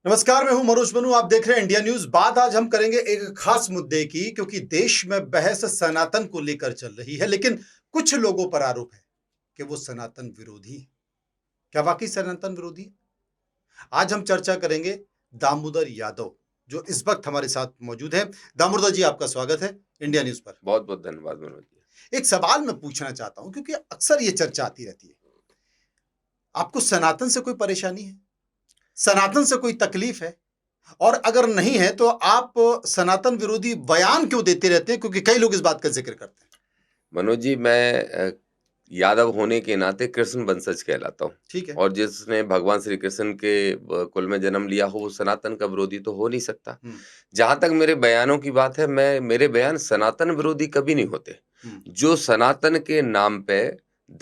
नमस्कार, मैं हूं मनोज बनू। आप देख रहे हैं इंडिया न्यूज। बात आज हम करेंगे एक खास मुद्दे की, क्योंकि देश में बहस सनातन को लेकर चल रही है, लेकिन कुछ लोगों पर आरोप है कि वो सनातन विरोधी हैं। क्या वाकई सनातन विरोधी है? आज हम चर्चा करेंगे दामोदर यादव, जो इस वक्त हमारे साथ मौजूद है। दामोदर जी, आपका स्वागत है इंडिया न्यूज पर। बहुत बहुत धन्यवाद मनोज जी। एक सवाल मैं पूछना चाहता हूं, क्योंकि अक्सर ये चर्चा आती रहती है। आपको सनातन से कोई परेशानी है? सनातन से कोई तकलीफ है? और अगर नहीं है तो आप सनातन विरोधी बयान क्यों देते रहते हैं? क्योंकि कई लोग इस बात का जिक्र करते हैं। मनोज जी, मैं यादव होने के नाते कृष्ण वंशज कहलाता हूँ। ठीक है। और जिसने भगवान श्री कृष्ण के कुल में जन्म लिया हो वो सनातन का विरोधी तो हो नहीं सकता। जहां तक मेरे बयानों की बात है, मेरे बयान सनातन विरोधी कभी नहीं होते। जो सनातन के नाम पे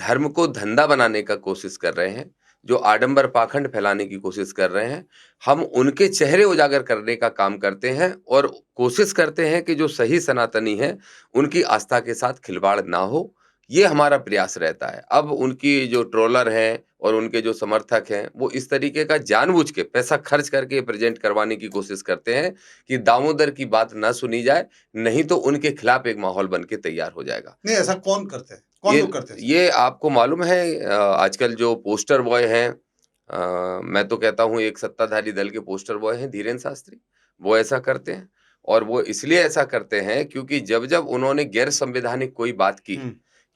धर्म को धंधा बनाने का कोशिश कर रहे हैं, जो आडंबर पाखंड फैलाने की कोशिश कर रहे हैं, हम उनके चेहरे उजागर करने का काम करते हैं और कोशिश करते हैं कि जो सही सनातनी है उनकी आस्था के साथ खिलवाड़ ना हो। ये हमारा प्रयास रहता है। अब उनकी जो ट्रोलर हैं और उनके जो समर्थक हैं, वो इस तरीके का जानबूझ के पैसा खर्च करके प्रेज़ेंट करवाने की कोशिश करते हैं कि दामोदर की बात ना सुनी जाए, नहीं तो उनके खिलाफ एक माहौल बन के तैयार हो जाएगा। नहीं, ऐसा कौन करते हैं? कौन ये लोग करते हैं ऐसा? ये आपको मालूम है, आजकल जो पोस्टर बॉय हैं, मैं तो कहता हूँ एक सत्ताधारी दल के पोस्टर बॉय हैं धीरेन्द्र शास्त्री, वो ऐसा करते हैं। और वो इसलिए ऐसा करते हैं क्योंकि जब-जब उन्होंने गैर संवैधानिक कोई बात की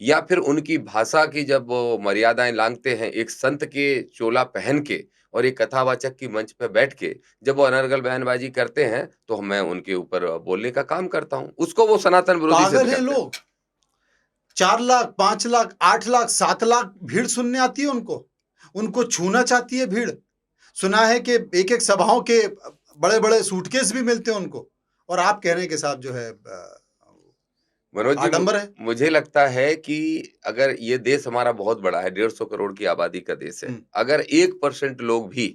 या फिर उनकी भाषा की जब वो मर्यादाएँ लांघते हैं, एक संत के चोला पहन के और एक कथावाचक की मंच पे बैठ के जब वो अनर्गल बयानबाजी करते हैं, तो मैं उनके ऊपर बोलने का काम करता हूँ। उसको वो सनातन विरोधी सिद्ध पागल हैं करते हैं। लोग। 4 लाख, 5 लाख, 8 लाख, 7 लाख भीड़ सुनने आती है उनको। उनको छूना चाहती है भीड़। सुना है कि एक-एक सभाओं के बड़े-बड़े सूटकेस भी मिलते हैं उनको। और आप कह रहे हैं कि साहब जो है मनोज जी, आडंबर है। मुझे लगता है कि अगर ये देश हमारा बहुत बड़ा है, 150 करोड़ की आबादी का देश है। अगर 1% लोग भी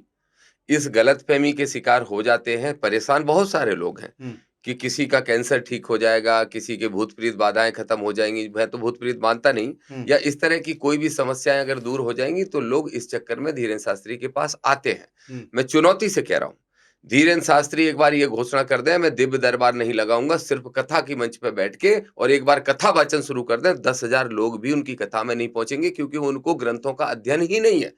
इस गलतफहमी के शिकार हो जाते हैं, परेशान बहुत सारे लोग हैं कि किसी का कैंसर ठीक हो जाएगा, किसी के भूत-प्रेत बाधाएँ खत्म हो जाएँगी। मैं तो भूत-प्रेत मानता नहीं। या इस तरह की कोई भी समस्याएँ अगर दूर हो जाएँगी, तो लोग इस चक्कर में धीरेन्द्र शास्त्री के पास आते हैं। मैं चुनौती से कह रहा हूँ, धीरेन्द्र शास्त्री एक बार ये घोषणा कर दें, मैं दिव्य दरबार नहीं लगाऊँगा, सिर्फ़ कथा की मंच पे बैठ के, और एक बार कथा वाचन शुरू कर दें, 10,000 लोग भी उनकी कथा में नहीं पहुँचेंगे, क्योंकि उनको ग्रंथों का अध्ययन ही नहीं है।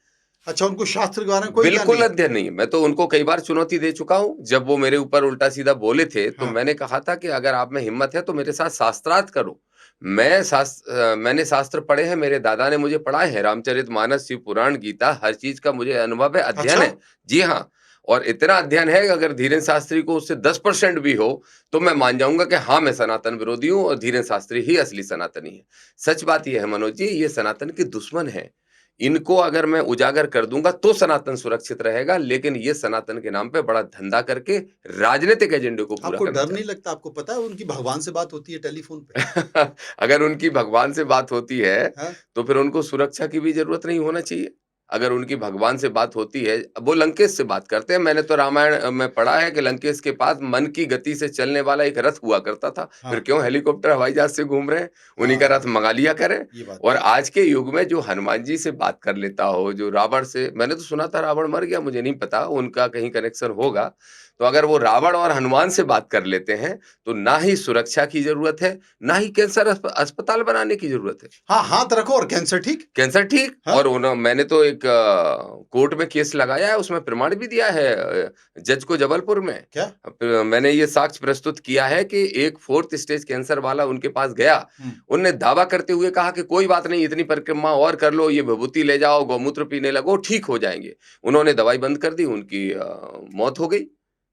अच्छा, उनको शास्त्र के बारे में कोई ज्ञान बिल्कुल नहीं है। अध्ययन नहीं है। मैं तो उनको कई बार चुनौती दे चुका हूँ। जब वो मेरे ऊपर उल्टा-सीधा बोले थे, तो मैंने कहा था कि अगर आप में हिम्मत है तो मेरे साथ शास्त्रार्थ करो। मैंने शास्त्र पढ़े हैं, मेरे दादा ने मुझे पढ़ाए हैं, रामचरितमानस, शिव पुराण, गीता, हर चीज़ का मुझे अनुभव है, अध्ययन अच्छा। है। जी हाँ, और इतना अध्ययन है कि अगर धीरेन्द्र शास्त्री को उससे 10% भी हो, तो मैं मान जाऊँगा कि हाँ, मैं सनातन विरोधी हूँ और धीरेन्द्र शास्त्री ही असली सनातनी है। सच बात ये है मनोज जी, ये सनातन के दुश्मन हैं। इनको अगर मैं उजागर कर दूँगा तो सनातन सुरक्षित रहेगा, लेकिन ये सनातन के नाम पे बड़ा धंधा करके राजनीतिक एजेंडे को पूरा आपको करना डर नहीं चाहते लगता? आपको पता है उनकी भगवान से बात होती है टेलीफोन पे? हैं। अगर उनकी भगवान से बात होती है, हाँ? तो फिर उनको सुरक्षा की भी ज़रूरत नहीं होना चाहिए। अगर उनकी भगवान से बात होती है, वो लंकेश से बात करते हैं। मैंने तो रामायण में पढ़ा है कि लंकेश के पास मन की गति से चलने वाला एक रथ हुआ करता था। फिर हाँ। क्यों हेलीकॉप्टर, हवाई जहाज़ से घूम रहे हैं? उन्हीं का रथ हाँ, मँगा लिया करें। ये बात और भी है। आज के युग में जो हनुमान जी से बात कर लेता हो, जो रावण से, मैंने तो सुना था रावण मर गया, मुझे नहीं पता, उनका कहीं कनेक्शन होगा। तो अगर वो रावण और हनुमान से बात कर लेते हैं, तो ना ही सुरक्षा की ज़रूरत है, ना ही कैंसर अस्पताल बनाने की ज़रूरत है। हाँ, हाथ रखो और कैंसर ठीक। कैंसर ठीक। हाँ? और मैंने तो एक कोर्ट में केस लगाया है, उसमें प्रमाण भी दिया है जज को जबलपुर में। क्या? मैंने ये साक्ष्य प्रस्तुत किया है कि एक 4th स्टेज कैंसर वाला उनके पास गया। उनने दावा करते हुए कहा कि कोई बात नहीं, इतनी परिक्रमा और कर लो, ये विभूति ले जाओ, गौमूत्र पीने लगो, ठीक हो जाएँगे। उन्होंने दवाई बंद कर दी, उनकी मौत हो गई।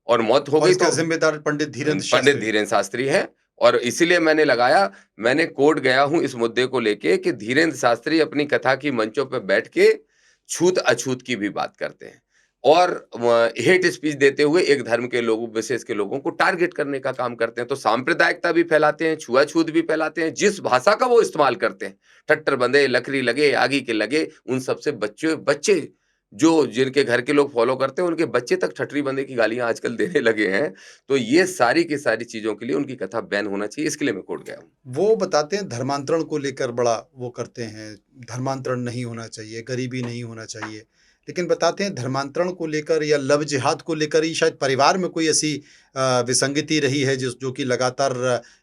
और मौत हो और गई इसका तो ज़िम्मेदार पंडित धीरेन्द्र पंडित शास्त्री। धीरेन्द्र शास्त्री हैं। और इसीलिए मैंने लगाया, मैंने कोर्ट गया हूँ इस मुद्दे को लेके कि धीरेन्द्र शास्त्री अपनी कथा की मंचों पे बैठ के छूत-अछूत की भी बात करते हैं और हेट स्पीच देते हुए एक धर्म के लोगों, विशेष के लोगों को टारगेट करने का काम करते हैं। तो सांप्रदायिकता भी फैलाते हैं, छुआ-छूत भी फैलाते हैं। जिस भाषा का वो इस्तेमाल करते हैं, टट्टर बंदे, लकड़ी लगे, आगी के लगे, उन सबसे बच्चे बच्चे जो जिनके घर के लोग फॉलो करते हैं, उनके बच्चे तक ठटरी बंदे की गालियाँ आजकल देने लगे हैं। तो ये सारी की सारी चीज़ों के लिए उनकी कथा बैन होना चाहिए, इसके लिए मैं कोर्ट गया हूँ। वो बताते हैं धर्मांतरण को लेकर बड़ा वो करते हैं, धर्मांतरण नहीं होना चाहिए, गरीबी नहीं होना चाहिए। लेकिन बताते हैं धर्मांतरण को लेकर या लव जिहाद को लेकर ही शायद परिवार में कोई ऐसी विसंगति रही है जो कि लगातार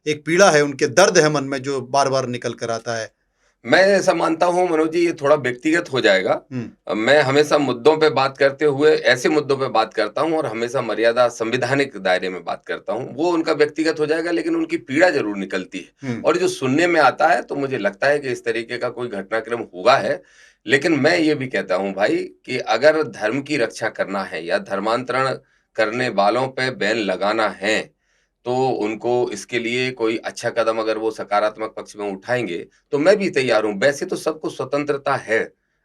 एक पीड़ा है, उनके दर्द है मन में जो बार बार निकल कर आता है। मैं ऐसा मानता हूँ मनोज जी, ये थोड़ा व्यक्तिगत हो जाएगा। मैं हमेशा मुद्दों पे बात करते हुए ऐसे मुद्दों पे बात करता हूँ और हमेशा मर्यादा संविधानिक दायरे में बात करता हूँ। वो उनका व्यक्तिगत हो जाएगा, लेकिन उनकी पीड़ा जरूर निकलती है और जो सुनने में आता है तो मुझे लगता है कि इस तरीके का कोई घटनाक्रम हुआ है। लेकिन मैं ये भी कहता हूँ भाई कि अगर धर्म की रक्षा करना है या धर्मांतरण करने वालों पे बैन लगाना है तो उनको इसके लिए कोई अच्छा कदम अगर वो सकारात्मक पक्ष में उठाएंगे तो मैं भी तैयार हूं। वैसे तो सबको स्वतंत्रता है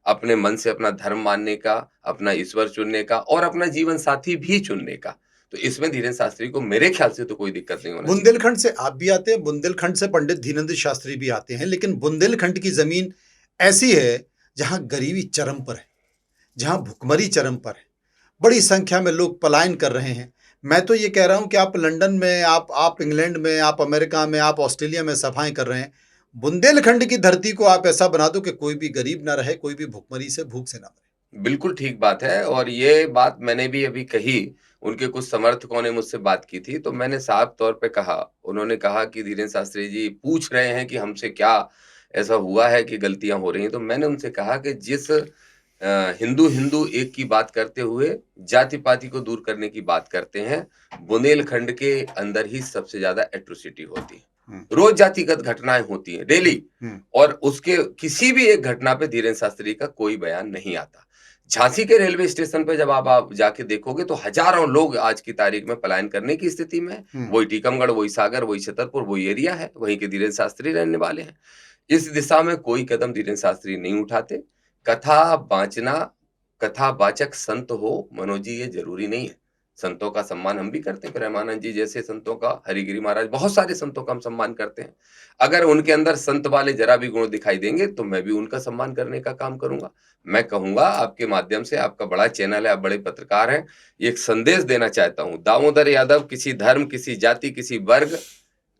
अपने मन से अपना धर्म मानने का, अपना ईश्वर चुनने का और अपना जीवन साथी भी चुनने का। तो इसमें धीरेन्द्र शास्त्री को मेरे ख्याल से तो कोई दिक्कत नहीं होना चाहिए। बुंदेलखंड से आप भी आते हैं, बुंदेलखंड से पंडित धीरेन्द्र शास्त्री भी आते हैं, लेकिन बुंदेलखंड की जमीन ऐसी है जहां गरीबी चरम पर है, जहां भुखमरी चरम पर है, बड़ी संख्या में लोग पलायन कर रहे हैं। मैं तो ये कह रहा हूं कि आप लंदन में, आप इंग्लैंड में, आप अमेरिका में, आप ऑस्ट्रेलिया में सभाएं कर रहे हैं, बुंदेलखंड की धरती को आप ऐसा बना दो कि कोई भी गरीब ना रहे, कोई भी भूख से ना मरे। बिल्कुल ठीक बात है और ये बात मैंने भी अभी कही। उनके कुछ समर्थकों ने मुझसे बात की थी तो मैंने साफ तौर पे कहा, उन्होंने कहा कि धीरेन्द्र शास्त्री जी पूछ रहे हैं कि हमसे क्या ऐसा हुआ है कि गलतियां हो रही हैं। तो मैंने उनसे कहा कि जिस हिंदू हिंदू एक की बात करते हुए जाति पाति को दूर करने की बात करते हैं, बुंदेलखंड के अंदर ही सबसे ज्यादा एट्रोसिटी होती है। रोज जातिगत घटनाएं होती हैं डेली और उसके किसी भी एक घटना पे धीरेन्द्र शास्त्री का कोई बयान नहीं आता। झांसी के रेलवे स्टेशन पे जब आप जाके देखोगे तो हजारों लोग आज की तारीख में पलायन करने की स्थिति में है। वही टीकमगढ़, वही सागर, वही छतरपुर, वही एरिया है, वहीं के धीरेन्द्र शास्त्री रहने वाले हैं। इस दिशा में कोई कदम धीरेन्द्र शास्त्री नहीं उठाते। कथा बाँचना, कथा वाचक संत हो मनोज जी, ये जरूरी नहीं है। संतों का सम्मान हम भी करते हैं, प्रेमानंद जी जैसे संतों का, हरिगिरी महाराज, बहुत सारे संतों का हम सम्मान करते हैं। अगर उनके अंदर संत वाले जरा भी गुण दिखाई देंगे तो मैं भी उनका सम्मान करने का काम करूंगा। मैं कहूंगा आपके माध्यम से, आपका बड़ा चैनल है, आप बड़े पत्रकार हैं, एक संदेश देना चाहता हूं। दामोदर यादव किसी धर्म, किसी जाति, किसी वर्ग,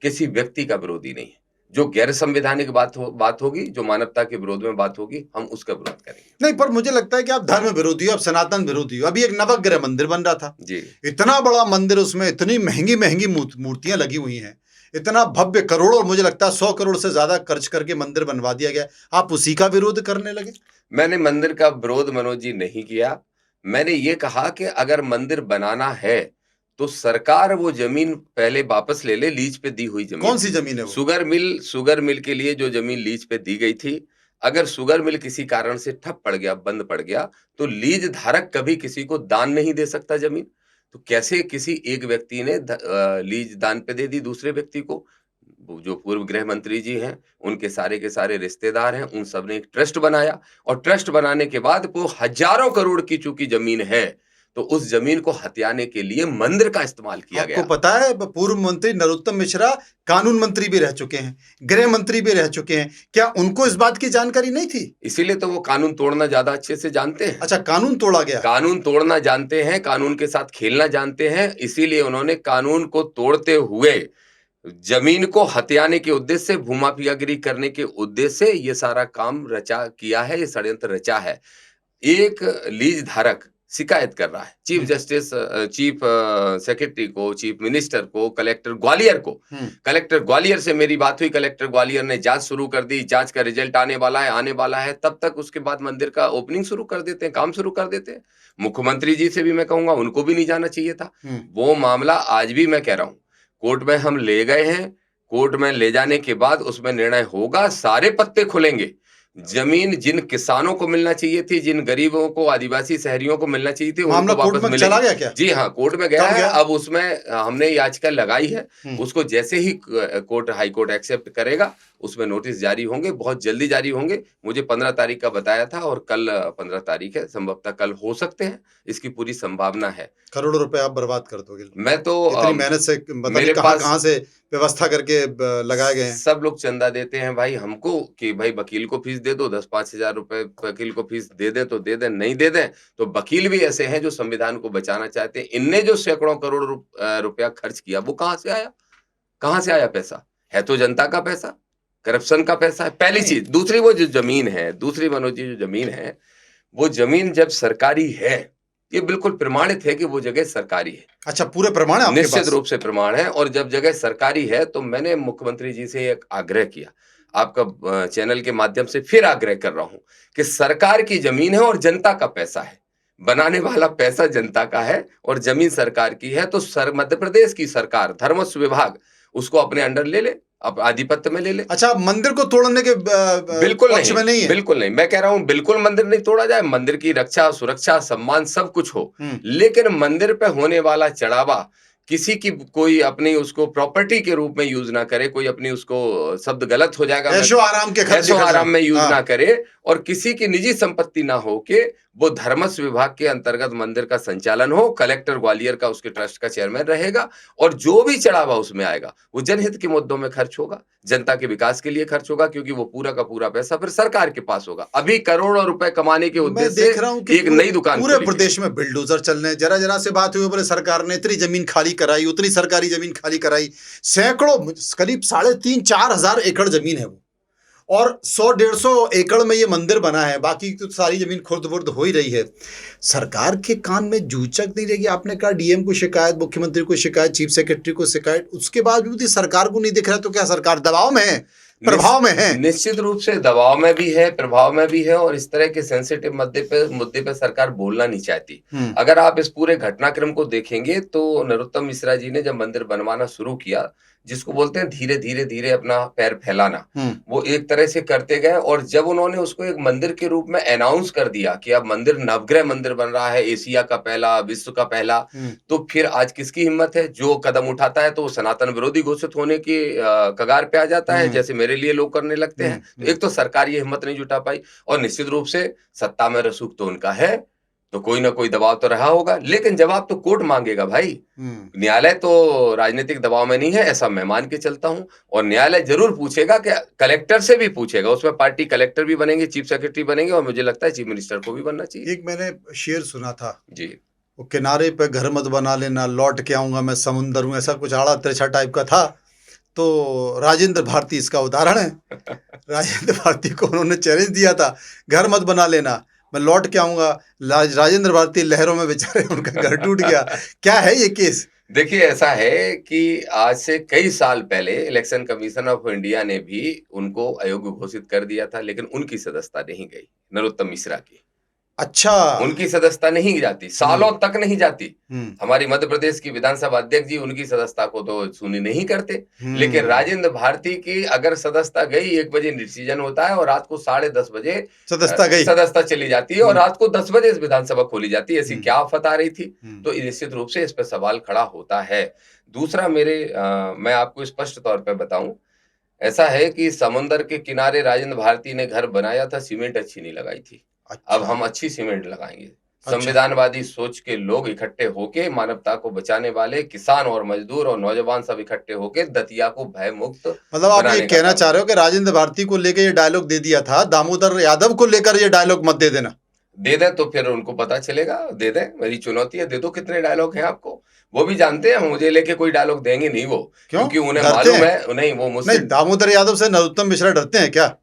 किसी व्यक्ति का विरोधी नहीं है। जो गैर संवैधानिक बात होगी, जो मानवता के विरोध में बात होगी, हम उसका विरोध करेंगे। नहीं, पर मुझे लगता है कि आप धर्म विरोधी हो, आप सनातन विरोधी हो। अभी एक नवग्रह मंदिर बन रहा था जी, इतना बड़ा मंदिर, उसमें इतनी महंगी महंगी मूर्तियां लगी हुई हैं, इतना भव्य, करोड़ों, मुझे लगता है 100 करोड़ से ज्यादा खर्च करके मंदिर बनवा दिया गया, आप उसी का विरोध करने लगे। मैंने मंदिर का विरोध मनोज जी नहीं किया। मैंने ये कहा कि अगर मंदिर बनाना है तो सरकार वो जमीन पहले वापस ले ले, लीज पे दी हुई जमीन। कौन सी जमीन है वो? शुगर मिल के लिए जो जमीन लीज पे दी गई थी, अगर शुगर मिल किसी कारण से ठप पड़ गया, बंद पड़ गया, तो लीज धारक कभी किसी को दान नहीं दे सकता जमीन। तो कैसे किसी एक व्यक्ति ने लीज दान पे दे दी दूसरे व्यक्ति को? जो पूर्व गृह मंत्री जी हैं, उनके सारे के सारे रिश्तेदार हैं, उन सब ने एक ट्रस्ट बनाया और ट्रस्ट बनाने के बाद वो हजारों करोड़ की चूंकि जमीन है, तो उस जमीन को हथियाने के लिए मंदिर का इस्तेमाल किया गया। आपको पता है पूर्व मंत्री नरोत्तम मिश्रा कानून मंत्री भी रह चुके हैं, गृह मंत्री भी रह चुके हैं, क्या उनको इस बात की जानकारी नहीं थी? इसीलिए तो वो कानून तोड़ना ज्यादा अच्छे से जानते हैं। अच्छा, कानून तोड़ा गया? कानून तोड़ना जानते हैं, कानून के साथ खेलना जानते हैं, इसीलिए उन्होंने कानून को तोड़ते हुए जमीन को हथियाने के उद्देश्य से, भूमाफियागिरी करने के उद्देश्य से ये सारा काम रचा किया है, ये षड्यंत्र रचा है। एक लीज धारक शिकायत कर रहा है चीफ जस्टिस, चीफ सेक्रेटरी को, चीफ मिनिस्टर को, कलेक्टर ग्वालियर को। कलेक्टर ग्वालियर से मेरी बात हुई, कलेक्टर ग्वालियर ने जांच शुरू कर दी, जांच का रिजल्ट आने वाला है, तब तक उसके बाद मंदिर का ओपनिंग शुरू कर देते हैं, काम शुरू कर देते हैं। मुख्यमंत्री जी से भी मैं कहूंगा, उनको भी नहीं जाना चाहिए था। वो मामला आज भी मैं कह रहा हूं कोर्ट में हम ले गए हैं, कोर्ट में ले जाने के बाद उसमें निर्णय होगा, सारे पत्ते खुलेंगे। जमीन जिन किसानों को मिलना चाहिए थी, जिन गरीबों को, आदिवासी शहरियों को मिलना चाहिए थी, मामला उनको कोर्ट वापस में चला गया क्या? जी हाँ, कोर्ट में गया है। अब उसमें हमने याचिका लगाई है, उसको जैसे ही कोर्ट, हाई कोर्ट एक्सेप्ट करेगा, उसमें नोटिस जारी होंगे, बहुत जल्दी जारी होंगे। मुझे 15 तारीख का बताया था और कल 15 तारीख है, संभवतः कल हो सकते हैं, इसकी पूरी संभावना है। करोड़ों रुपए आप बर्बाद कर दोगे। मैं तो इतनी मेहनत से मेरे पास कहां से व्यवस्था करके लगाए गए हैं। सब लोग चंदा देते हैं भाई हमको कि भाई वकील को फीस दे दो, 10-5 हजार रुपए वकील को फीस दे दें तो दे दें, नहीं दे दें तो वकील भी ऐसे हैं जो संविधान को बचाना चाहते हैं। इनने जो सैकड़ों करोड़ रुपया खर्च किया, वो कहां से आया? कहां से आया पैसा? है तो जनता का पैसा, करप्शन का पैसा है, पहली चीज। दूसरी वो जो जमीन है, दूसरी मनोज जी जो जमीन है, वो जमीन जब सरकारी है, ये बिल्कुल प्रमाणित है कि वो जगह सरकारी है। अच्छा, पूरे प्रमाण है आपके निश्चित पास? रूप से प्रमाण है। और जब जगह सरकारी है तो मैंने मुख्यमंत्री जी से एक आग्रह किया, आपका चैनल के माध्यम से फिर आग्रह कर रहा हूं कि सरकार की जमीन है और जनता का पैसा है, बनाने वाला पैसा जनता का है और जमीन सरकार की है, तो मध्य प्रदेश की सरकार, धर्मस्व विभाग उसको अपने अंडर ले ले, अब आधिपत्य में ले ले। अच्छा, मंदिर को तोड़ने के बिल्कुल पक्ष नहीं, में नहीं है? बिल्कुल नहीं। मैं कह रहा हूं बिल्कुल मंदिर नहीं तोड़ा जाए, मंदिर की रक्षा, सुरक्षा, सम्मान सब कुछ हो, लेकिन मंदिर पे होने वाला चढ़ावा किसी की कोई अपनी उसको प्रॉपर्टी के रूप में यूज ना करे, कोई अपनी उसको शब्द गलत हो जाएगा, ऐशो आराम के खर्च ऐशो आराम में यूज हाँ। ना करे, और किसी की निजी संपत्ति ना हो के वो धर्मस्व विभाग के अंतर्गत मंदिर का संचालन हो, कलेक्टर ग्वालियर का उसके ट्रस्ट का चेयरमैन रहेगा, और जो भी चढ़ावा उसमें आएगा वो जनहित के मुद्दों में खर्च होगा, जनता के विकास के लिए खर्च होगा, क्योंकि वो पूरा का पूरा पैसा फिर सरकार के पास होगा। अभी करोड़ों रुपए कमाने के मैं उद्देश्य देख रहा हूं कि एक नई दुकान पूरे खोली गई। प्रदेश में बिल्डोजर चल रहे हैं। जरा से बात हुई, बोले सरकार ने इतनी जमीन खाली कराई, उतनी सरकारी जमीन खाली कराई। सैकड़ों, करीब 3,500-4 हजार एकड़ जमीन है वो, और 100-150 एकड़ में ये मंदिर बना है, बाकी तो सारी जमीन खुर्द-बुर्द हो ही रही है। सरकार के कान में जू तक नहीं रहेगी। आपने कहा डीएम को शिकायत, मुख्यमंत्री को शिकायत, चीफ सेक्रेटरी को शिकायत, उसके बावजूद सरकार को नहीं दिख रहा, तो क्या सरकार दबाव में है, प्रभाव में है? निश्चित रूप से दबाव में भी है, प्रभाव में भी है, और इस तरह के सेंसिटिव मुद्दे पे सरकार बोलना नहीं चाहती। अगर आप इस पूरे घटनाक्रम को देखेंगे तो नरोत्तम मिश्रा जी ने जब मंदिर बनवाना शुरू किया, जिसको बोलते हैं धीरे धीरे धीरे अपना पैर फैलाना, वो एक तरह से करते गए, और जब उन्होंने उसको एक मंदिर के रूप में अनाउंस कर दिया कि अब मंदिर नवग्रह मंदिर बन रहा है, एशिया का पहला, विश्व का पहला, तो फिर आज किसकी हिम्मत है? जो कदम उठाता है तो वो सनातन विरोधी घोषित होने की कगार पे आ जाता है, जैसे मेरे लिए लोग करने लगते हैं। तो एक तो सरकार ये हिम्मत नहीं जुटा पाई, और निश्चित रूप से सत्ता में रसूख तो उनका है, तो कोई ना कोई दबाव तो रहा होगा, लेकिन जवाब तो कोर्ट मांगेगा भाई। न्यायालय तो राजनीतिक दबाव में नहीं है, ऐसा मैं मान के चलता हूं, और न्यायालय जरूर पूछेगा, कि कलेक्टर से भी पूछेगा, उसमें पार्टी कलेक्टर भी बनेंगे, चीफ सेक्रेटरी बनेंगे, और मुझे लगता है चीफ मिनिस्टर को भी बनना चाहिए। एक मैंने शेर सुना था जी, वो किनारे पे घर मत बना लेना, लौट के आऊंगा मैं समुंदर हूं, ऐसा कुछ आड़ा तिरछा टाइप का था। तो राजेंद्र भारती इसका उदाहरण है। राजेंद्र भारती को उन्होंने चैलेंज दिया था, घर मत बना लेना, मैं लौट के आऊंगा। राजेंद्र भारती लहरों में बेचारे उनका घर टूट गया। क्या है ये केस? देखिए, ऐसा है कि आज से कई साल पहले इलेक्शन कमीशन ऑफ इंडिया ने भी उनको अयोग्य घोषित कर दिया था, लेकिन उनकी सदस्यता नहीं गई, नरोत्तम मिश्रा की। अच्छा, उनकी सदस्यता नहीं जाती, सालों तक नहीं जाती। हमारी मध्य प्रदेश की विधानसभा अध्यक्ष जी उनकी सदस्यता को तो सुनी नहीं करते, लेकिन राजेंद्र भारती की अगर सदस्यता गई, 1 बजे डिसीजन होता है और रात को 10:30 बजे सदस्यता चली जाती है, और रात को 10 बजे विधानसभा खोली जाती है। ऐसी क्या आफत आ रही थी? तो निश्चित रूप से इस पर सवाल खड़ा होता है। दूसरा, मैं आपको स्पष्ट तौर पर बताऊं, ऐसा है कि समुद्र के किनारे राजेंद्र भारती ने घर बनाया था, सीमेंट अच्छी नहीं लगाई थी। अच्छा। अब हम अच्छी सीमेंट लगाएंगे। संविधानवादी सोच के लोग इकट्ठे होके, मानवता को बचाने वाले किसान और मजदूर और नौजवान सब इकट्ठे होके दतिया को भय मुक्त, मतलब आप ये कहना चाह रहे हो कि राजेंद्र भारती को लेकर ये डायलॉग दे दिया था, दामोदर यादव को लेकर ये डायलॉग मत दे देना। दे दें तो फिर उनको पता चलेगा, दे दें, मेरी चुनौती है, दे दो। कितने डायलॉग हैं आपको? वो भी जानते हैं मुझे लेके कोई डायलॉग देंगे नहीं वो, क्योंकि उन्हें मालूम है नहीं, वो मुझसे नहीं। दामोदर यादव से नरोत्तम मिश्रा डरते हैं क्या?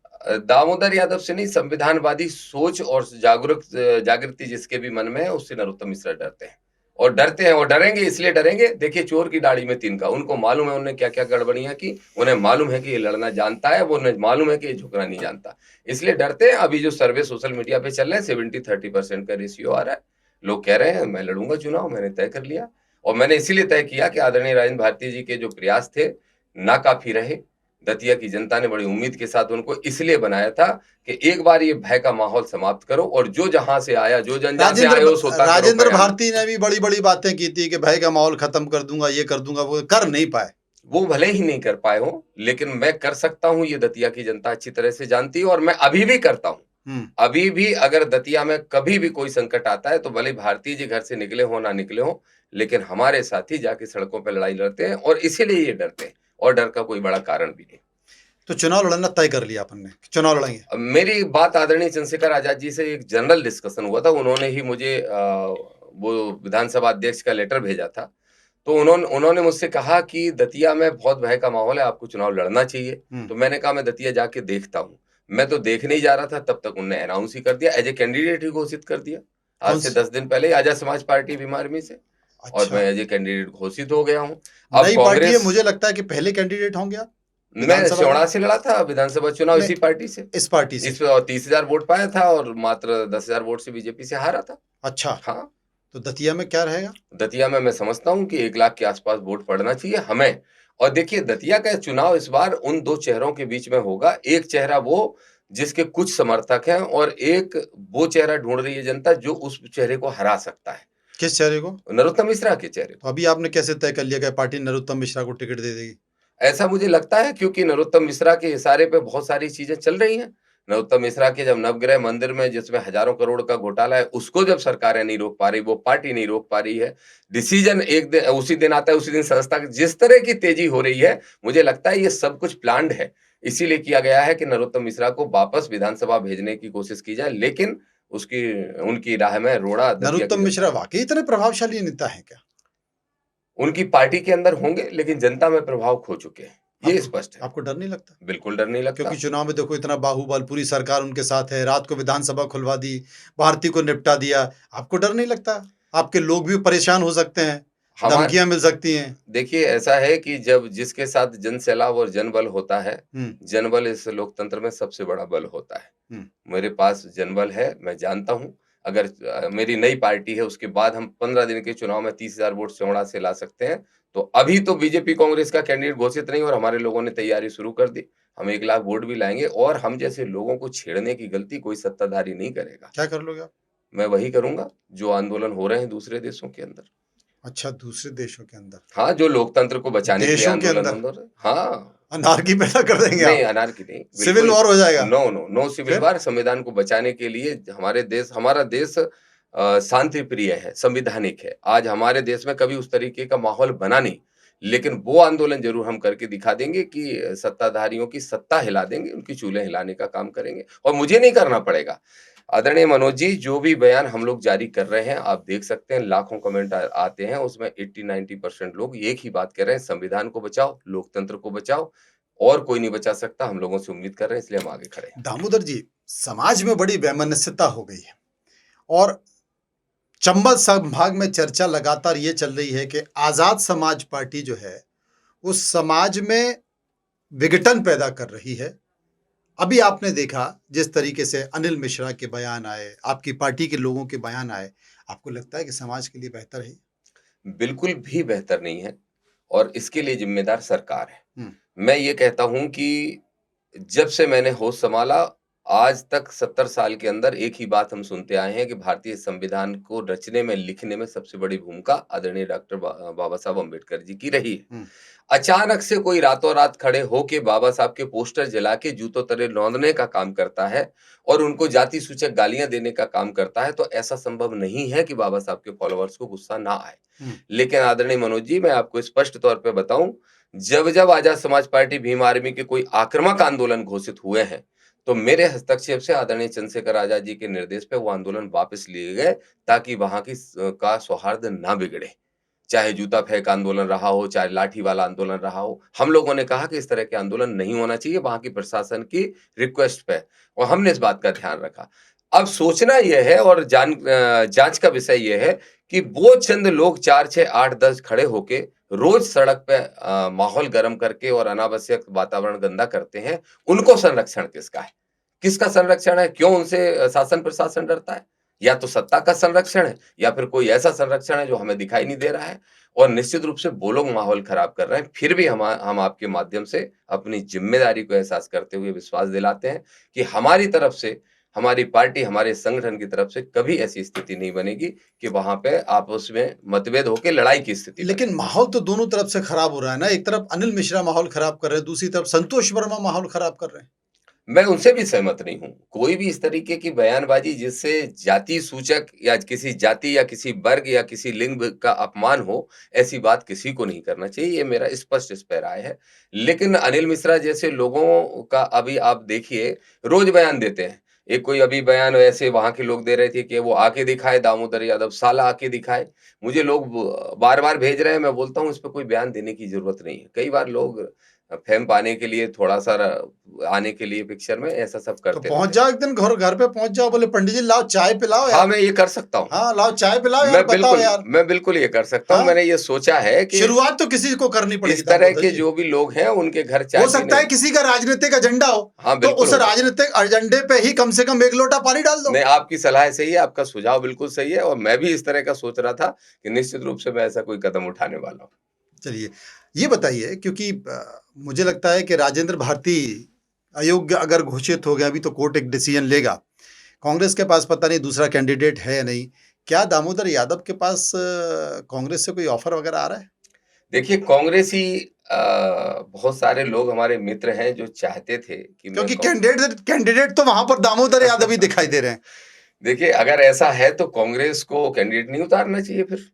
दामोदर यादव से नहीं, संविधानवादी सोच और जागृति जिसके भी मन में है, उससे नरोत्तम मिश्रा डरते हैं, और डरते हैं, और डरेंगे, इसलिए डरेंगे। देखिए, चोर की दाढ़ी में तिनका, उनको मालूम है उन्हें क्या क्या गड़बड़ियां की, उन्हें मालूम है कि ये लड़ना जानता है, वो उन्हें मालूम है कि ये झुकना नहीं जानता, इसलिए डरते हैं। अभी जो सर्वे सोशल मीडिया पे चल रहे हैं, 70-30% का रेशियो आ रहा है, लोग कह रहे हैं मैं लड़ूंगा चुनाव, मैंने तय कर लिया, और मैंने इसीलिए तय किया कि आदरणीय राजेंद्र भारती जी के जो प्रयास थे नाकाफी रहे। दतिया की जनता ने बड़ी उम्मीद के साथ उनको इसलिए बनाया था कि एक बार ये भय का माहौल समाप्त करो, और जो जहां से आया, जो जंजाल से आया, उस होता करो। राजेंद्र भारती ने भी बड़ी बड़ी बातें की थी कि भय का माहौल खत्म कर दूंगा, ये कर दूंगा, वो कर नहीं पाए। वो भले ही नहीं कर पाए हो, लेकिन मैं कर सकता हूं, ये दतिया की जनता अच्छी तरह से जानती है, और मैं अभी भी करता हूं। अभी भी अगर दतिया में कभी भी कोई संकट आता है, तो भले भारती जी घर से निकले हो ना निकले हो, लेकिन हमारे साथी जाके सड़कों पर लड़ाई लड़ते हैं, और इसीलिए ये डरते हैं, और डर का कोई बड़ा कारण भी नहीं। तो चुनाव लड़ना तय कर लिया अपन ने, चुनाव लड़ेंगे? मेरी बात आदरणीय चंद्रशेखर आजाद जी से एक जनरल डिस्कशन हुआ था, उन्होंने ही मुझे वो विधानसभा अध्यक्ष का लेटर भेजा था, तो उन्होंने मुझसे कहा कि दतिया में बहुत भय का माहौल है, आपको चुनाव लड़ना चाहिए। तो मैंने कहा मैं दतिया जाके देखता हूँ। मैं तो देखने ही जा रहा था, तब तक उन्होंने अनाउंस ही कर दिया, एज ए कैंडिडेट ही घोषित कर दिया। आज कौन से सी? 10 दिन पहले आजाद समाज पार्टी भीम आर्मी से, और अच्छा, मैं एज ए कैंडिडेट घोषित हो गया हूँ। अब नई पार्टी है, कांग्रेस, मुझे लगता है कि पहले कैंडिडेट होंगे आप मैं विधानसभा के। सिमड़ा से लड़ा था विधानसभा चुनाव नहीं, इसी पार्टी से। इस पार्टी से। इस पे और 30,000 वोट पाया था, और मात्र 10,000 वोट से बीजेपी से हारा था। अच्छा, हाँ, तो दतिया में क्या रहेगा? दतिया में मैं समझता हूँ कि 1 लाख के आसपास वोट पड़ना चाहिए हमें। और देखिए, दतिया का चुनाव इस बार उन 2 चेहरों के बीच में होगा। एक चेहरा वो जिसके कुछ समर्थक हैं, और एक वो चेहरा ढूँढ रही है जनता जो उस चेहरे को हरा सकता है, किस चेहरे को? नरोत्तम मिश्रा के चेहरे को। तो अभी आपने कैसे तय कर लिया कि पार्टी नरोत्तम मिश्रा को टिकट दे देगी? ऐसा मुझे लगता है, क्योंकि नरोत्तम मिश्रा के इशारे पे बहुत सारी चीजें चल रही हैं। नरोत्तम मिश्रा के जब नवग्रह मंदिर में जिसमें हजारों करोड़ का घोटाला है, उसको जब सरकारें नहीं रोक पा रही, वो पार्टी नहीं रोक पा रही है, डिसीजन एक दिन उसी दिन आता है, उसी दिन संस्था की जिस तरह की तेजी हो रही है, मुझे लगता है ये सब कुछ प्लान्ड है। इसीलिए किया गया है कि नरोत्तम मिश्रा को वापस विधानसभा भेजने की कोशिश की जाए, लेकिन उसकी उनकी राह में रोड़ा दतिया की नरोत्तम मिश्रा जनता है। वाकई इतने प्रभावशाली नेता हैं क्या? उनकी पार्टी के अंदर होंगे, लेकिन जनता में प्रभाव खो चुके हैं, ये आपको स्पष्ट है। आपको डर नहीं लगता? बिल्कुल डर नहीं लगता। क्योंकि चुनाव में देखो इतना बाहुबल, पूरी सरकार उनके साथ है, रात को विधानसभा खुलवा दी, भारती को निपटा दिया। आपको डर नहीं लगता? आपके लोग भी परेशान हो सकते हैं, हमार धमकियां मिल सकती हैं। देखिए, ऐसा है कि जब जिसके साथ जन सैलाब और जनबल होता है, हम्म, जनबल इस लोकतंत्र में सबसे बड़ा बल होता है। हम्म। मेरे पास जनबल है, मैं जानता हूँ। अगर मेरी नई पार्टी है, उसके बाद हम 15 दिन के चुनाव में 30,000 वोट सिमड़ा से ला सकते हैं। तो अभी तो बीजेपी कांग्रेस का कैंडिडेट घोषित नहीं, और हमारे लोगों ने तैयारी शुरू कर दी। हम 1 लाख वोट भी लाएंगे, और हम जैसे लोगों को छेड़ने की गलती कोई सत्ताधारी नहीं करेगा। क्या कर लोगे आप? मैं वही करूंगा जो आंदोलन हो रहे हैं दूसरे देशों के अंदर। अच्छा, दूसरे देशों के अंदर? हाँ, जो लोकतंत्र को बचाने के लिए देशों के आंदोलन अंदर हो रहे हैं। हाँ, अनारकी पैदा कर देंगे नहीं आप? अनारकी नहीं, सिविल बिल्कुल। वॉर हो जाएगा? नो, नो, नो सिविल फिर? वार। संविधान को बचाने के लिए हमारा देश शांति प्रिय है, संवैधानिक है। आज हमारे देश में कभी उस तरीके का माहौल बना नहीं, लेकिन वो आंदोलन ज़रूर हम करके दिखा देंगे कि सत्ताधारियों की सत्ता हिला देंगे, उनकी चूल्हे हिलाने का काम करेंगे, और मुझे नहीं करना पड़ेगा। आदरणीय मनोज जी, जो भी बयान हम लोग जारी कर रहे हैं, आप देख सकते हैं लाखों कमेंट आते हैं, उसमें 80-90% लोग एक ही बात कह रहे हैं, संविधान को बचाओ, लोकतंत्र को बचाओ, और कोई नहीं बचा सकता। हम लोगों से उम्मीद कर रहे हैं, इसलिए हम आगे खड़े हैं। दामोदर जी, समाज में बड़ी वैमनस्यता हो गई है, और चंबल संभाग में चर्चा लगातार ये चल रही है कि आजाद समाज पार्टी जो है, उस समाज में विघटन पैदा कर रही है। अभी आपने देखा जिस तरीके से अनिल मिश्रा के बयान आए, आपकी पार्टी के लोगों के बयान आए, आपको लगता है कि समाज के लिए बेहतर है? बिल्कुल भी बेहतर नहीं है, और इसके लिए जिम्मेदार सरकार है। हम्म, मैं ये कहता हूं कि जब से मैंने होश संभाला, आज तक 70 साल के अंदर एक ही बात हम सुनते आए हैं कि भारतीय संविधान को रचने में, लिखने में सबसे बड़ी भूमिका आदरणीय डॉक्टर बाबा साहब अम्बेडकर जी की रही है। हम्म, अचानक से कोई रातों रात खड़े होके बाबा साहब के पोस्टर जला के जूतों तले रौंदने का काम करता है, और उनको जाति सूचक गालियां देने का काम करता है, तो ऐसा संभव नहीं है कि बाबा साहब के फॉलोअर्स को गुस्सा ना आए। हम्म। लेकिन आदरणीय मनोज जी, मैं आपको स्पष्ट तौर पे बताऊं, जब आजाद समाज पार्टी भीम आर्मी के कोई आक्रामक आंदोलन घोषित हुए हैं, तो मेरे हस्तक्षेप से आदरणीय चंद्रशेखर आजाद जी के निर्देश पे वो आंदोलन वापस लिए गए, ताकि वहां का सौहार्द ना बिगड़े। चाहे जूता फेंक आंदोलन रहा हो, चाहे लाठी वाला आंदोलन रहा हो, हम लोगों ने कहा कि इस तरह के आंदोलन नहीं होना चाहिए वहां की प्रशासन की रिक्वेस्ट पे, और हमने इस बात का ध्यान रखा। अब सोचना यह है, और जांच का विषय यह है कि वो चंद लोग 4, 6, 8, 10 खड़े होके रोज सड़क पे माहौल गर्म करके और अनावश्यक वातावरण गंदा करते हैं, उनको संरक्षण किसका है? किसका संरक्षण है? क्यों उनसे शासन प्रशासन डरता है? या तो सत्ता का संरक्षण है, या फिर कोई ऐसा संरक्षण है जो हमें दिखाई नहीं दे रहा है। और निश्चित रूप से वो लोग माहौल खराब कर रहे हैं। फिर भी हम आपके माध्यम से अपनी जिम्मेदारी को एहसास करते हुए विश्वास दिलाते हैं कि हमारी तरफ से, हमारी पार्टी, हमारे संगठन की तरफ से कभी ऐसी स्थिति नहीं बनेगी कि वहां पे आपस में मतभेद होकर लड़ाई की स्थिति बने। लेकिन माहौल तो दोनों तरफ से खराब हो रहा है ना। एक तरफ अनिल मिश्रा माहौल खराब कर रहे हैं, दूसरी तरफ संतोष वर्मा माहौल खराब कर रहे हैं। मैं उनसे भी सहमत नहीं हूँ। कोई भी इस तरीके की बयानबाजी जिससे जाति सूचक या किसी जाति या किसी वर्ग या किसी लिंग का अपमान हो, ऐसी बात किसी को नहीं करना चाहिए। ये मेरा स्पष्ट इस पे राय है। लेकिन अनिल मिश्रा जैसे लोगों का अभी आप देखिए, रोज बयान देते हैं। एक कोई अभी बयान ऐसे वहां के लोग दे रहे थे कि वो आके दिखाए, दामोदर यादव साला आके दिखाए। मुझे लोग बार बार भेज रहे हैं, मैं बोलता हूँ इस पे कोई बयान देने की जरूरत नहीं है। कई बार लोग फेम पाने के लिए, थोड़ा सा आने के लिए पिक्चर में, ऐसा सब तो करते पहुंच रहते हैं। जाओ, एक दिन घर पे पहुंच जाओ, बोले पंडित जी लाओ चाय पिलाओ हाँ, यार। मैं ये कर सकता हूँ। हाँ, लाओ चाय पिलाओ यार, बताओ यार। मैं बिल्कुल ये कर सकता हूँ। हाँ, मैंने ये सोचा है कि शुरुआत तो किसी को करनी पड़ेगी इस तरह दामोदर के जी। जो भी लोग हैं उनके घर हो चाय सकता पीने। है किसी का राजनीतिक एजेंडा हो, हाँ, तो बिल्कुल उस हो सकता है। राजनीतिक एजेंडे पे ही कम से कम एक लोटा पानी डाल दो। नहीं, आपकी सलाह सही है, आपका सुझाव बिल्कुल सही है, और मैं भी इस तरह का सोच रहा था कि निश्चित रूप से मैं ऐसा कोई कदम उठाने वाला हूँ। चलिए, ये बताइए, क्योंकि मुझे लगता है कि राजेंद्र भारती अयोग्य अगर घोषित हो गया, अभी तो कोर्ट एक डिसीजन लेगा। कांग्रेस के पास पता नहीं दूसरा कैंडिडेट है या नहीं। क्या दामोदर यादव के पास कांग्रेस से कोई ऑफर वगैरह आ रहा है? देखिए, कांग्रेसी बहुत सारे लोग हमारे मित्र हैं जो चाहते थे कि मैं क्योंकि कैंडिडेट कैंडिडेट तो वहां पर दामोदर यादव ही दिखाई दे रहे हैं। देखिए, अगर ऐसा है तो कांग्रेस को कैंडिडेट नहीं उतारना चाहिए फिर।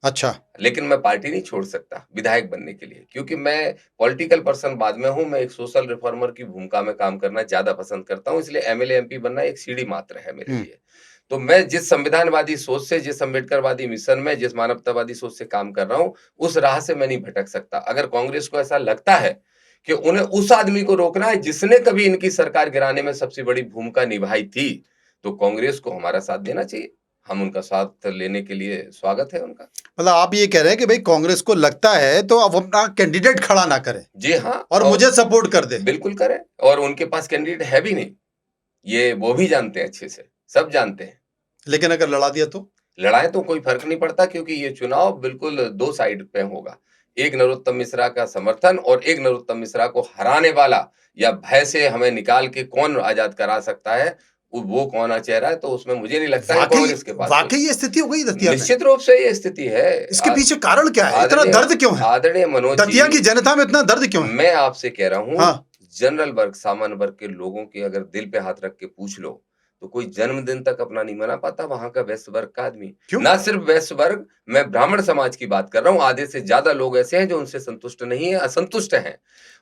अच्छा। लेकिन मैं पार्टी नहीं छोड़ सकता विधायक बनने के लिए, क्योंकि मैं पॉलिटिकल पर्सन बाद में हूँ, मैं एक सोशल रिफॉर्मर की भूमिका में काम करना ज़्यादा पसंद करता हूँ, इसलिए एमएलए, एमपी बनना एक सीढ़ी मात्र है मेरे लिए। तो मैं जिस संविधानवादी सोच से, जिस अम्बेडकरवादी मिशन में, जिस मानवतावादी सोच से काम कर रहा हूँ, उस राह से मैं नहीं भटक सकता। अगर कांग्रेस को ऐसा लगता है कि उन्हें उस आदमी को रोकना है जिसने कभी इनकी सरकार गिराने में सबसे बड़ी भूमिका निभाई थी, तो कांग्रेस को हमारा साथ देना चाहिए। हम उनका साथ लेने के लिए स्वागत है उनका। मतलब आप ये कह रहे हैं कि भाई कांग्रेस को लगता है तो अब अपना कैंडिडेट खड़ा ना करे जी हाँ, और मुझे सपोर्ट कर दे। बिल्कुल करें, और उनके पास कैंडिडेट है भी नहीं, ये वो भी जानते हैं अच्छे से, सब जानते हैं। लेकिन अगर लड़ा दिया तो? लड़ाई तो कोई फर्क नहीं पड़ता, क्योंकि ये चुनाव बिल्कुल दो साइड पे होगा। एक नरोत्तम मिश्रा का समर्थन और एक नरोत्तम मिश्रा को हराने वाला, या भय से हमें निकाल के कौन आजाद करा सकता है, वो कौन चेहरा है, तो उसमें मुझे नहीं लगता है वाकई कांग्रेस के पास वाकई ये स्थिति हो गई दतिया में? निश्चित रूप से ये स्थिति है। इसके पीछे कारण क्या है? इतना दर्द क्यों है? आदरणीय मनोज दतिया की जी, जनता में इतना दर्द क्यों है? मैं आपसे कह रहा हूँ, हाँ। जनरल वर्ग, सामान्य वर्ग के लोगों के अगर दिल पे हाथ रख के पूछ लो, तो कोई जन्मदिन तक अपना नहीं मना पाता वहाँ का वैश्य वर्ग का आदमी। क्यों? ना सिर्फ वैश्य वर्ग, मैं ब्राह्मण समाज की बात कर रहा हूँ, आधे से ज़्यादा लोग ऐसे हैं जो उनसे संतुष्ट नहीं है, असंतुष्ट हैं।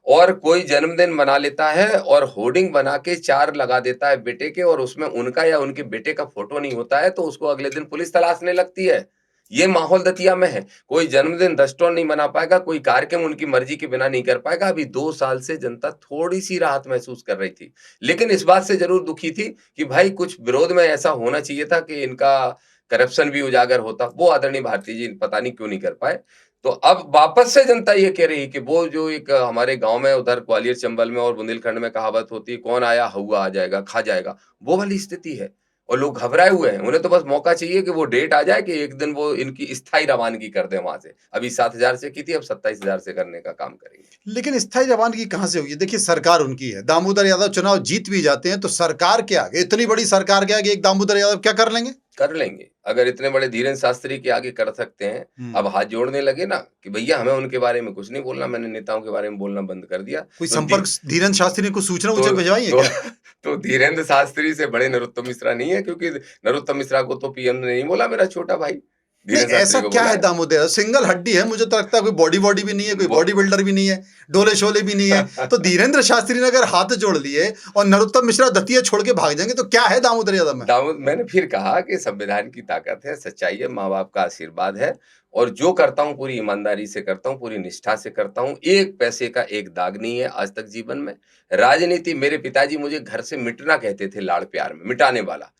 और कोई जन्मदिन मना लेता है और होर्डिंग बना के 4 लगा देता है बेटे के, और उसमें उनका या उनके बेटे का फोटो नहीं होता है, तो उसको अगले दिन पुलिस तलाशने लगती है। ये माहौल दतिया में है। कोई जन्मदिन 10 टोन नहीं मना पाएगा, कोई कार्यक्रम उनकी मर्जी के बिना नहीं कर पाएगा। अभी 2 साल से जनता थोड़ी-सी राहत महसूस कर रही थी। लेकिन इस बात से ज़रूर दुखी थी कि भाई कुछ विरोध में ऐसा होना चाहिए था कि इनका करप्शन भी उजागर होता। वो आदरणीय भारती जी पता नहीं क्यों नहीं कर पाए। तो अब वापस से जनता ये कह रही है कि वो जो एक हमारे गाँव में उधर ग्वालियर, चंबल में और बुंदेलखंड में कहावत होती है, कौन आया हौवा आ जाएगा, खा जाएगा। वो वाली स्थिति है। और लोग घबराए हुए हैं। उन्हें तो बस मौका चाहिए कि वो डेट आ जाए कि एक दिन वो इनकी स्थायी रवानगी कर दें वहाँ से। अभी 7,000 से की थी, अब 27,000 से करने का काम करेंगे। लेकिन स्थायी रवानगी कहाँ से होगी? देखिए, सरकार उनकी है। दामोदर यादव चुनाव जीत भी जाते हैं तो सरकार के आगे, इतनी बड़ी सरकार के आगे एक दामोदर यादव क्या कर लेंगे? कर लेंगे। अगर इतने बड़े धीरेन्द्र शास्त्री के आगे कर सकते हैं, अब हाथ जोड़ने लगे ना कि भैया हमें उनके बारे में कुछ नहीं बोलना, मैंने नेताओं के बारे में बोलना बंद कर दिया। कोई तो संपर्क धीरेन्द्र शास्त्री ने कुछ सूचना तो भिजवाई है तो क्या? तो धीरेन्द्र शास्त्री से बड़े नरोत्तम मिश्रा नहीं है, क्योंकि नरोत्तम मिश्रा को तो पीएम ने नहीं बोला मेरा छोटा भाई, नहीं, धीरेन्द्र ऐसा शास्त्री को क्या बोला है है। दामोदर यादव? सिंगल हड्डी है, मुझे तो लगता है कोई बॉडी भी नहीं है, कोई वो बॉडी बिल्डर भी नहीं है, डोले शोले भी नहीं है। तो धीरेन्द्र शास्त्री ने अगर हाथ जोड़ लिए और नरोत्तम मिश्रा दतिया छोड़ के भाग जाएंगे तो क्या है दामोदर यादव में? दाऊद मैंने फिर कहा कि संविधान की ताकत है, सच्चाई है, माँ-बाप का आशीर्वाद है, और जो करता हूँ पूरी ईमानदारी से करता हूँ, पूरी निष्ठा से करता हूँ। एक पैसे का एक दाग नहीं है आज तक जीवन में। राजनीति, मेरे पिताजी मुझे घर से मिटना कहते थे लाड़-प्यार में, मिटाने वाला।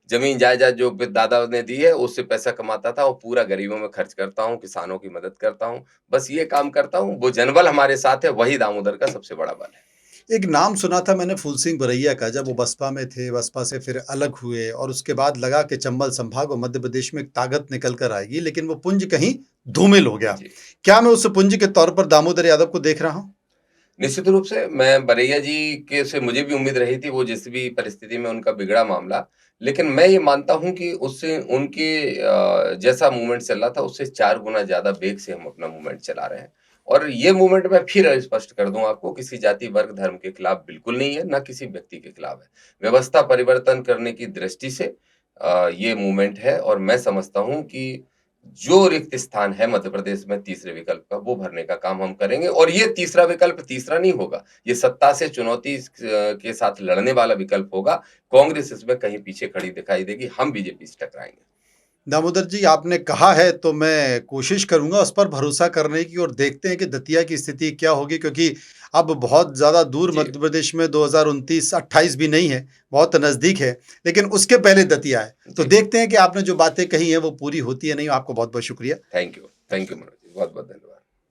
ज़मीन जायदाद जो दादा ने दी है, उससे पैसा कमाता था और पूरा गरीबों में खर्च करता हूँ, किसानों की मदद करता हूँ। बस ये काम करता हूँ। वो जनबल हमारे साथ है, वही दामोदर का सबसे बड़ा बल है। एक नाम सुना था मैंने फूल सिंह बरैया का, जब वो बसपा में थे, बसपा से फिर अलग हुए और उसके बाद लगा कि चंबल संभाग और मध्य प्रदेश में एक ताकत निकल कर आएगी, लेकिन वो पुंज कहीं धूमिल हो गया। क्या मैं उस पुंज के तौर पर दामोदर यादव को देख रहा हूँ? निश्चित रूप से मैं बरैया जी के से मुझे भी उम्मीद रही थी, वो जिस भी परिस्थिति में उनका बिगड़ा मामला, लेकिन मैं ये मानता हूँ कि उससे उनके जैसा मूवमेंट चल रहा था, उससे 4 गुना ज़्यादा वेग से हम अपना मूवमेंट चला रहे हैं। और ये मूवमेंट मैं फिर स्पष्ट कर दूँ आपको, किसी जाति, वर्ग, धर्म के खिलाफ बिल्कुल नहीं है, ना किसी व्यक्ति के खिलाफ है। व्यवस्था परिवर्तन करने की दृष्टि से ये मूवमेंट है, और मैं समझता हूँ कि जो रिक्त स्थान है मध्य प्रदेश में तीसरे विकल्प का, वो भरने का काम हम करेंगे। और ये तीसरा विकल्प तीसरा नहीं होगा, ये सत्ता से चुनौती के साथ लड़ने वाला विकल्प होगा। कांग्रेस इसमें कहीं पीछे खड़ी दिखाई देगी, हम बीजेपी से टकराएंगे। दामोदर जी, आपने कहा है तो मैं कोशिश करूंगा उस पर भरोसा करने की, और देखते हैं कि दतिया की स्थिति क्या होगी, क्योंकि अब बहुत ज़्यादा दूर जी, मध्य प्रदेश में 2029-28 भी नहीं है, बहुत नज़दीक है, लेकिन उसके पहले दतिया है। तो जी। देखते हैं कि आपने जो बातें कही हैं वो पूरी होती है नहीं। आपको बहुत बहुत शुक्रिया। थैंक यू मनोज जी, बहुत बहुत धन्यवाद।